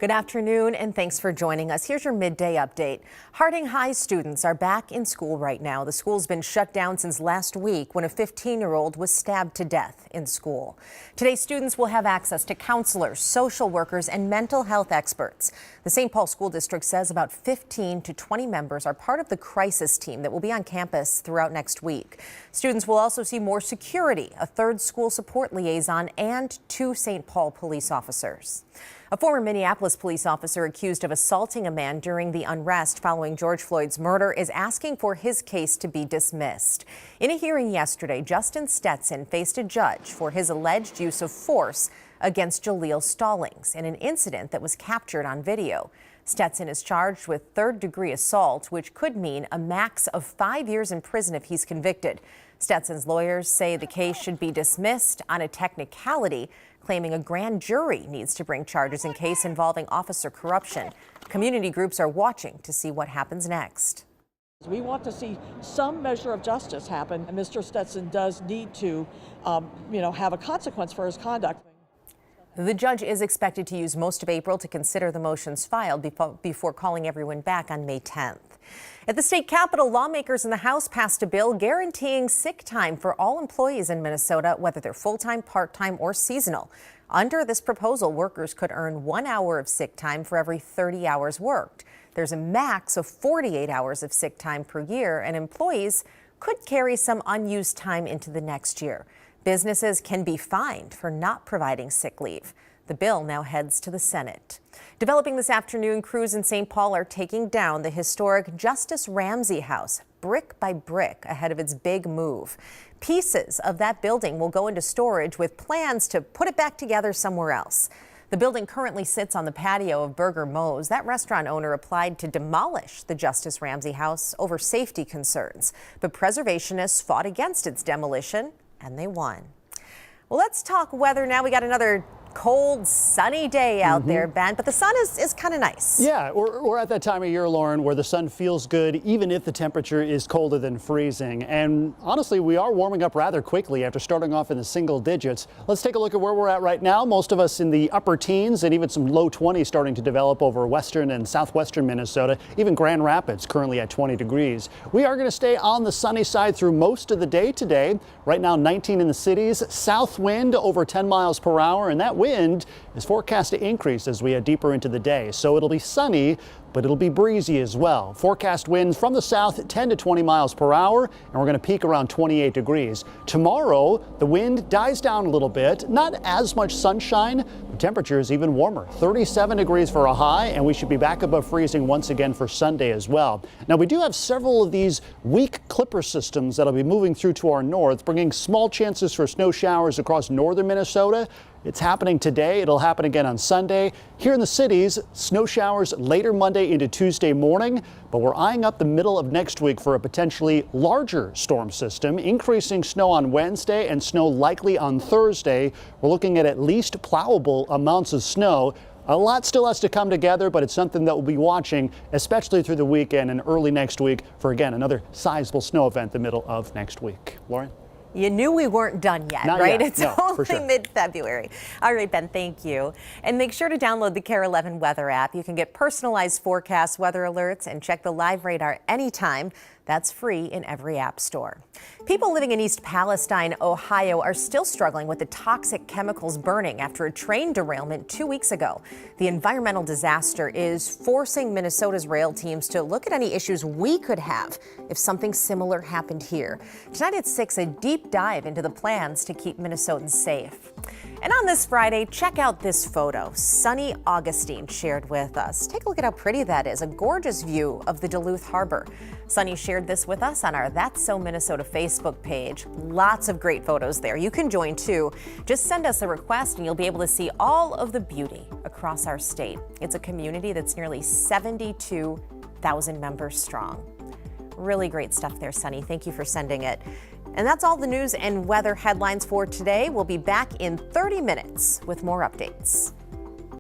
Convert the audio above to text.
Good afternoon and thanks for joining us. Here's your midday update. Harding High students are back in school right now. The school's been shut down since last week when a 15-year-old was stabbed to death in school. Today, students will have access to counselors, social workers, and mental health experts. The St. Paul School District says about 15 to 20 members are part of the crisis team that will be on campus throughout next week. Students will also see more security, a third school support liaison, and 2 St. Paul police officers. A former Minneapolis police officer accused of assaulting a man during the unrest following George Floyd's murder is asking for his case to be dismissed. In a hearing yesterday, Justin Stetson faced a judge for his alleged use of force against Jaleel Stallings in an incident that was captured on video. Stetson is charged with third-degree assault, which could mean a max of 5 years in prison if he's convicted. Stetson's lawyers say the case should be dismissed on a technicality, claiming a grand jury needs to bring charges in case involving officer corruption. Community groups are watching to see what happens next. We want to see some measure of justice happen, and Mr. Stetson does need to, have a consequence for his conduct. The judge is expected to use most of April to consider the motions filed before calling everyone back on May 10th. At the state capitol, lawmakers in the House passed a bill guaranteeing sick time for all employees in Minnesota, whether they're full-time, part-time, or seasonal. Under this proposal, workers could earn 1 hour of sick time for every 30 hours worked. There's a max of 48 hours of sick time per year, and employees could carry some unused time into the next year. Businesses can be fined for not providing sick leave. The bill now heads to the Senate. Developing this afternoon, crews in St. Paul are taking down the historic Justice Ramsey House brick by brick ahead of its big move. Pieces of that building will go into storage with plans to put it back together somewhere else. The building currently sits on the patio of Burger Moe's. That restaurant owner applied to demolish the Justice Ramsey House over safety concerns, but preservationists fought against its demolition and they won. Well, let's talk weather now. We got another cold, sunny day out there, Ben, but the sun is kind of nice. Yeah, we're at that time of year, Lauren, where the sun feels good even if the temperature is colder than freezing. And honestly, we are warming up rather quickly after starting off in the single digits. Let's take a look at where we're at right now. Most of us in the upper teens and even some low 20s starting to develop over western and southwestern Minnesota. Even Grand Rapids currently at 20 degrees. We are going to stay on the sunny side through most of the day today. Right now, 19 in the cities, south wind over 10 miles per hour, and that wind is forecast to increase as we head deeper into the day. So it'll be sunny, but it'll be breezy as well. Forecast winds from the south 10 to 20 miles per hour, and we're going to peak around 28 degrees. Tomorrow, the wind dies down a little bit. Not as much sunshine. The temperature is even warmer. 37 degrees for a high, and we should be back above freezing once again for Sunday as well. Now, we do have several of these weak clipper systems that'll be moving through to our north, bringing small chances for snow showers across northern Minnesota. It's happening today. It'll happen again on Sunday. Here in the cities, snow showers later Monday into Tuesday morning, but we're eyeing up the middle of next week for a potentially larger storm system, increasing snow on Wednesday and snow likely on Thursday. We're looking at least plowable amounts of snow. A lot still has to come together, but it's something that we'll be watching, especially through the weekend and early next week for, again, another sizable snow event the middle of next week. Lauren? You knew we weren't done yet, Not right? yet. It's No, only for sure. mid-February. All right, Ben, thank you. And make sure to download the KARE 11 weather app. You can get personalized forecasts, weather alerts, and check the live radar anytime. That's free in every app store. People living in East Palestine, Ohio, are still struggling with the toxic chemicals burning after a train derailment 2 weeks ago. The environmental disaster is forcing Minnesota's rail teams to look at any issues we could have if something similar happened here. Tonight at 6, a deep dive into the plans to keep Minnesotans safe. And on this Friday, check out this photo Sunny Augustine shared with us. Take a look at how pretty that is, a gorgeous view of the Duluth Harbor. Sunny shared this with us on our That's So Minnesota Facebook page. Lots of great photos there. You can join too. Just send us a request and you'll be able to see all of the beauty across our state. It's a community that's nearly 72,000 members strong. Really great stuff there, Sunny. Thank you for sending it. And that's all the news and weather headlines for today. We'll be back in 30 minutes with more updates.